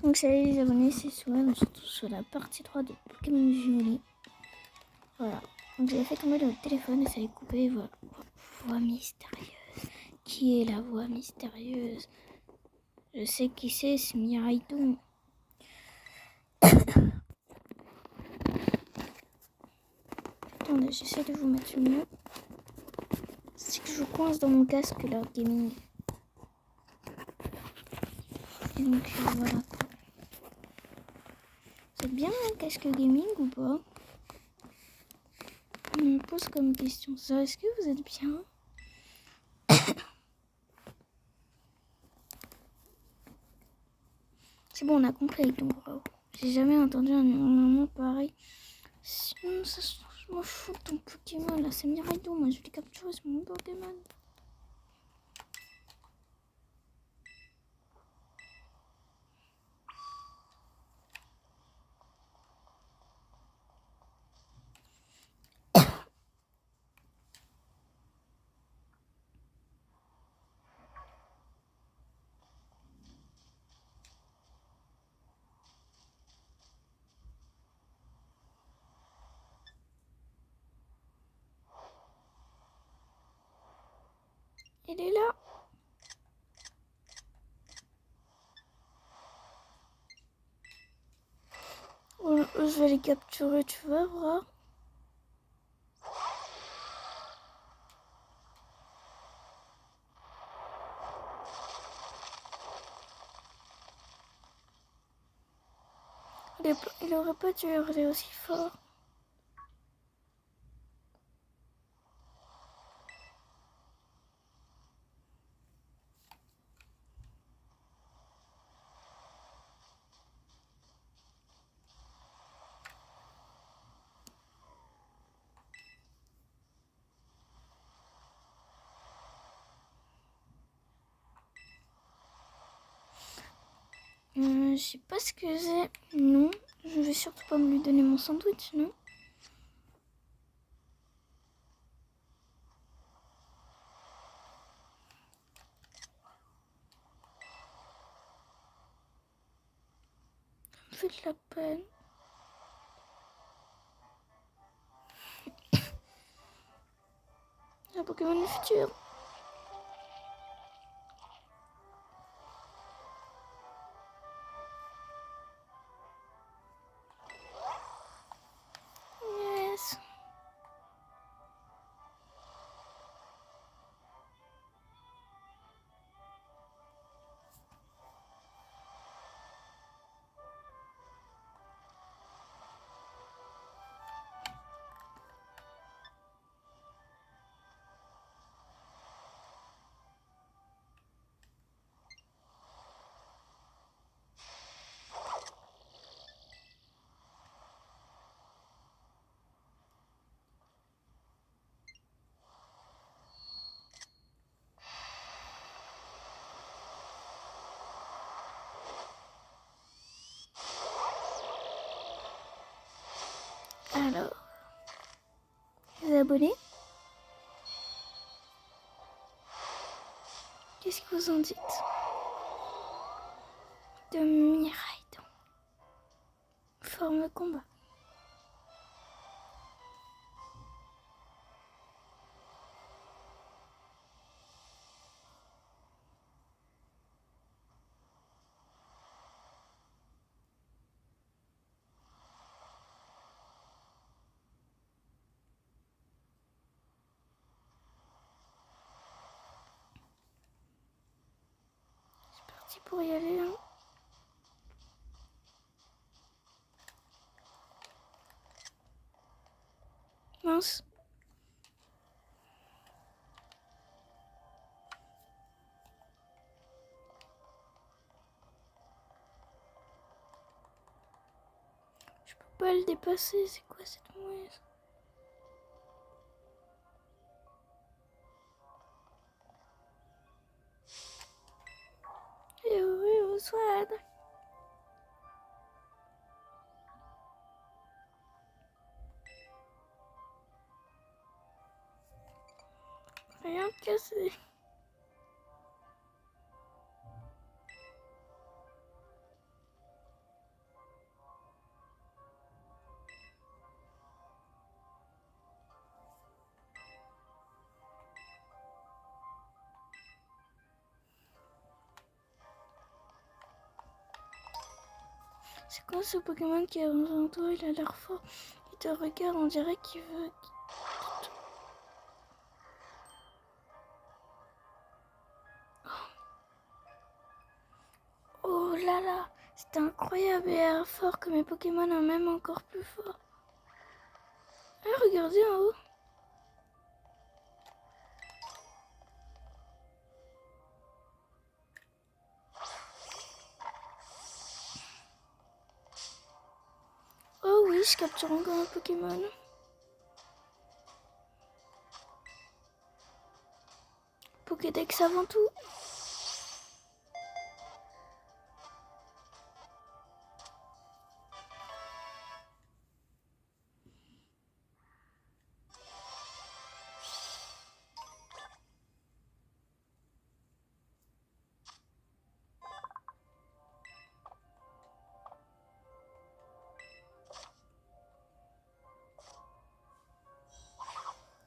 Donc salut les abonnés, c'est Swan, surtout sur la partie 3 de Pokémon Violet. Voilà, donc j'ai fait tomber le téléphone et ça a coupé. Voilà. Voix mystérieuse. Qui est la voix mystérieuse? Je sais qui c'est Miraidon. Attendez, j'essaie de vous mettre mieux. C'est que je coince dans mon casque là, gaming. Et donc voilà. Vous êtes bien un casque gaming ou pas? Je me pose comme question ça. Est-ce que vous êtes bien? C'est bon, on a compris. Donc, wow. J'ai jamais entendu un moment pareil. Sinon, ça je m'en fous de ton Pokémon là. C'est Miraidon. Moi, je vais les capturer. C'est mon Pokémon. Il est là. Je vais les capturer, tu vas voir. Il aurait pas dû hurler aussi fort. Je sais pas ce que c'est. Non, je vais surtout pas me lui donner mon sandwich, non? Ça me fait de la peine. Un Pokémon du futur. Yes. Alors, les abonnés, qu'est-ce que vous en dites de Miraidon? Forme combat. C'est parti pour y aller, hein. Mince. Je peux pas le dépasser, c'est quoi cette mouise? Et oui, au Swad. Rien cassé. C'est quoi ce Pokémon qui est devant toi? Il a l'air fort. Il te regarde, on dirait qu'il veut... Oh là là, c'est incroyable, il a l'air fort que mes Pokémon, même encore plus fort. Ah, regardez en haut. Oh oui, je capture encore un Pokémon. Pokédex avant tout.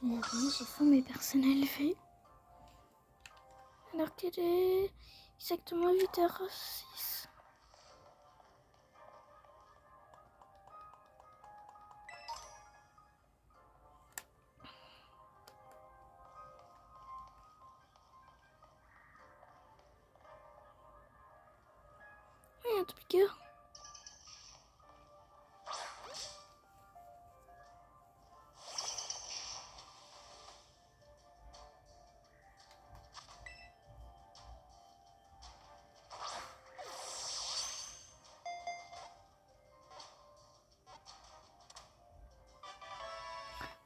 Et oui, j'ai faim mais personne n'a levé. Alors qu'il est exactement 8h06. Il y a un piqueur.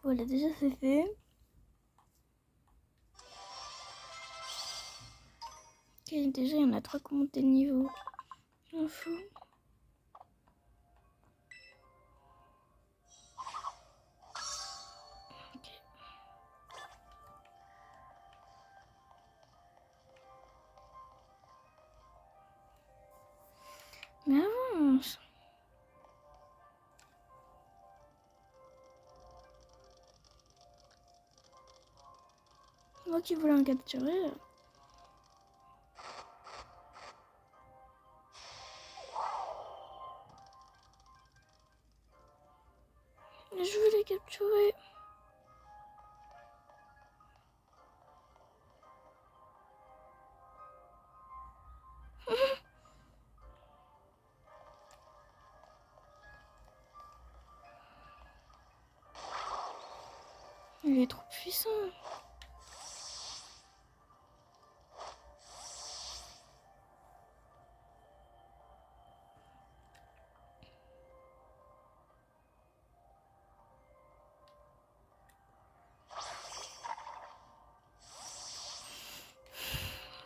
Voilà, déjà c'est fait. Ok, déjà il y en a 3 qui ont monté le niveau. Un fou. Ok. Mais avance. Moi qui voulais en capturer. Je voulais capturer. Il est trop puissant.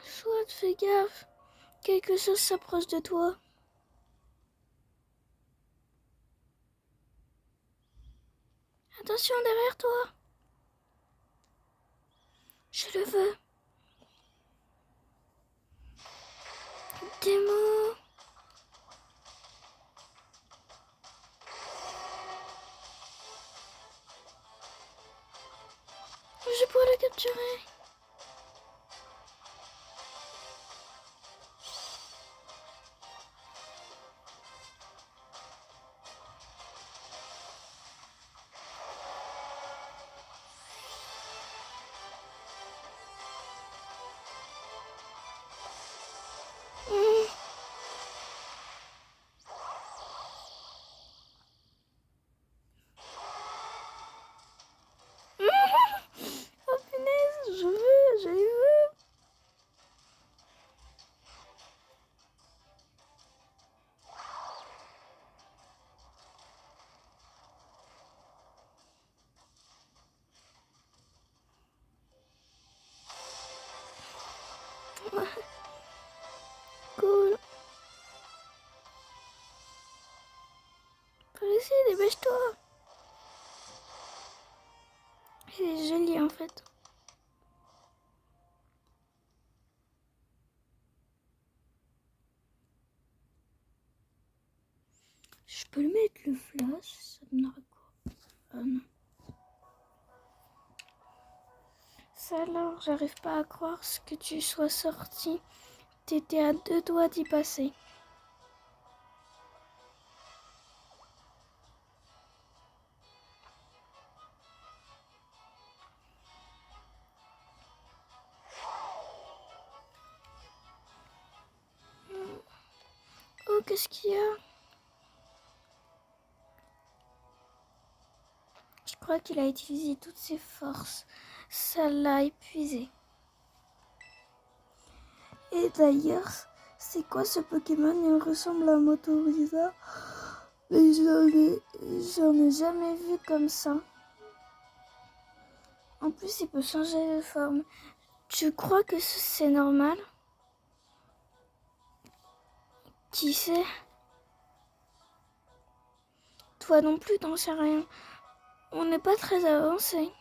Soit fais gaffe. Quelque chose s'approche de toi. Attention derrière toi. Je le veux. Démo. Je pourrais le capturer. Oh punaise, je les veux. Cool. Par ici, dépêche-toi. C'est joli en fait. Je peux le mettre le flash, ça donnera quoi? Ah non. Ça alors, j'arrive pas à croire ce que tu sois sorti. T'étais à 2 doigts d'y passer. qu'est-ce qu'il y a? Je crois qu'il a utilisé toutes ses forces. Ça l'a épuisé. Et d'ailleurs, c'est quoi ce Pokémon? Il ressemble à Motoriza. Mais j'en ai jamais vu comme ça. En plus, il peut changer de forme. Tu crois que c'est normal? Qui sait? Toi non plus, t'en sais rien. On n'est pas très avancé.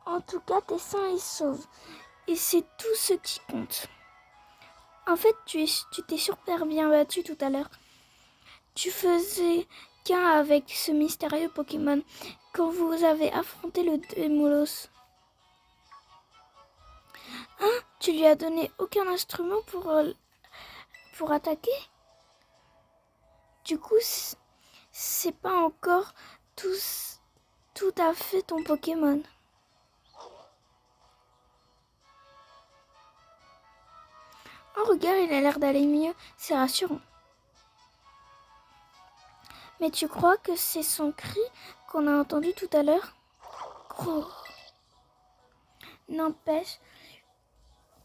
En tout cas, t'es sain et sauve. Et c'est tout ce qui compte. En fait, tu t'es super bien battu tout à l'heure. Tu faisais qu'un avec ce mystérieux Pokémon quand vous avez affronté le Démolos. Hein? Tu lui as donné aucun instrument pour attaquer? Du coup, c'est pas encore tout à fait ton Pokémon. Oh, regarde, il a l'air d'aller mieux. C'est rassurant. Mais tu crois que c'est son cri qu'on a entendu tout à l'heure? Oh. N'empêche,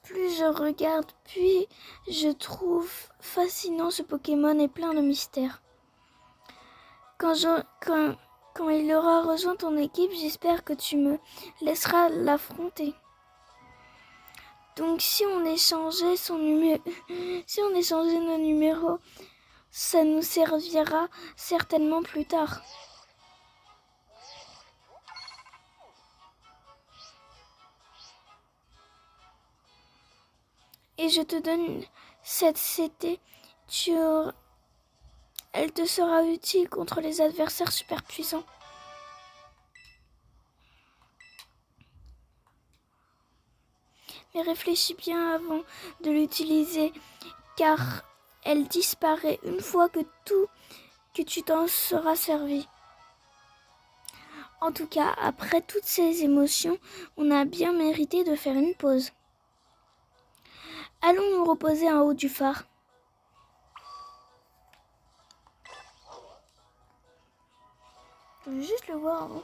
plus je regarde, puis je trouve fascinant ce Pokémon et plein de mystères. Quand il aura rejoint ton équipe, j'espère que tu me laisseras l'affronter. Donc si on échangeait nos numéros, ça nous servira certainement plus tard. Et je te donne cette CT. Elle te sera utile contre les adversaires super puissants. Mais réfléchis bien avant de l'utiliser, car elle disparaît une fois que tu t'en seras servi. En tout cas, après toutes ces émotions, on a bien mérité de faire une pause. Allons nous reposer en haut du phare. Je veux juste le voir avant.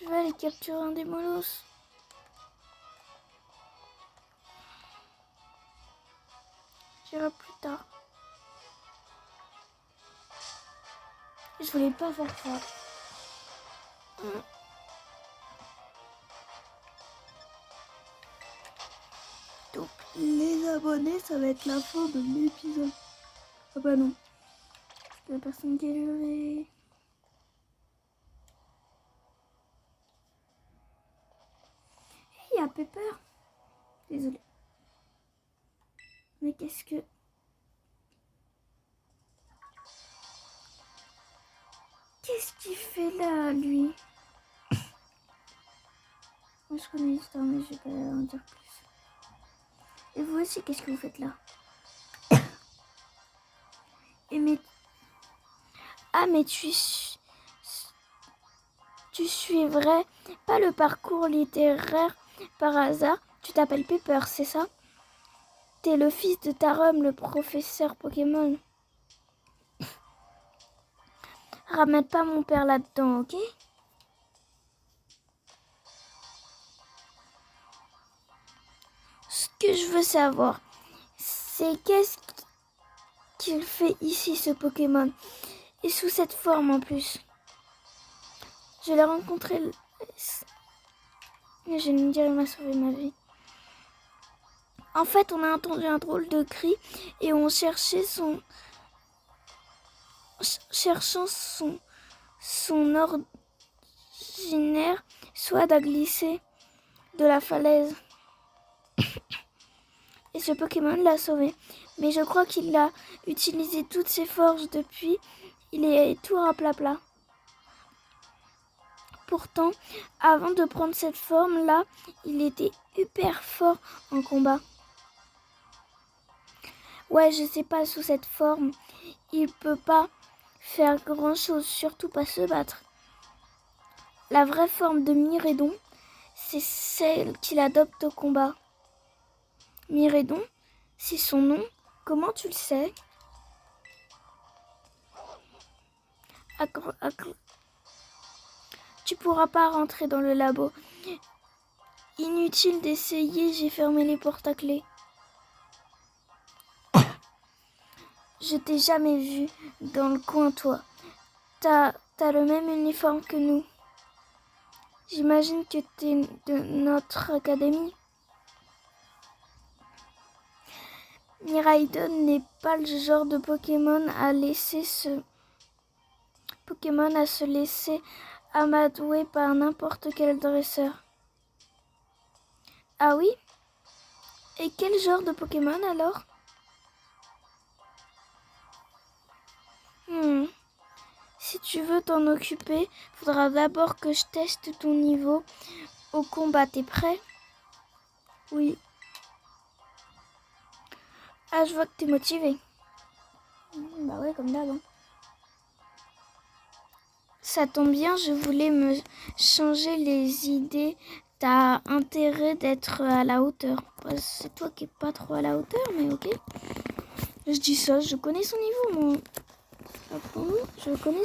Je vais aller capturer un Démolos. J'irai plus tard. Je voulais pas faire ça. Donc, les abonnés, ça va être la fin de l'épisode. Ah bah non. La personne qui est levée. Il y a Pepper. Désolée. Mais qu'est-ce qu'il fait là, lui? Moi, je connais l'histoire, mais je vais pas en dire plus. Et vous aussi, qu'est-ce que vous faites là? Mais tu suivrais pas le parcours littéraire par hasard? Tu t'appelles Pepper, c'est ça? T'es le fils de Tarum, le professeur Pokémon. Ramène pas mon père là-dedans, ok? Ce que je veux savoir, c'est qu'est-ce qu'il fait ici, ce Pokémon? Et sous cette forme en plus. Je l'ai rencontré... Je ne dirais, il m'a sauvé ma vie. En fait, on a entendu un drôle de cri et on cherchait cherchant son ordinaire soit à glisser de la falaise. Et ce Pokémon l'a sauvé. Mais je crois qu'il a utilisé toutes ses forces depuis. Il est tout raplapla. Pourtant, avant de prendre cette forme-là, il était hyper fort en combat. Ouais, je sais pas, sous cette forme, il peut pas faire grand-chose, surtout pas se battre. La vraie forme de Miredon, c'est celle qu'il adopte au combat. Miredon, c'est son nom. Comment tu le sais? Tu pourras pas rentrer dans le labo. Inutile d'essayer, j'ai fermé les portes à clé. Je t'ai jamais vu dans le coin, toi. T'as le même uniforme que nous. J'imagine que t'es de notre académie. Miraidon n'est pas le genre de Pokémon à se laisser amadouer par n'importe quel dresseur. Ah oui? Et quel genre de Pokémon alors? Si tu veux t'en occuper, faudra d'abord que je teste ton niveau au combat. T'es prêt? Oui. Ah, je vois que t'es motivé. Bah ouais, comme d'hab. Hein. Ça tombe bien, je voulais me changer les idées. T'as intérêt d'être à la hauteur. C'est toi qui es pas trop à la hauteur, mais ok. Je dis ça, je connais son niveau, moi. Je connais son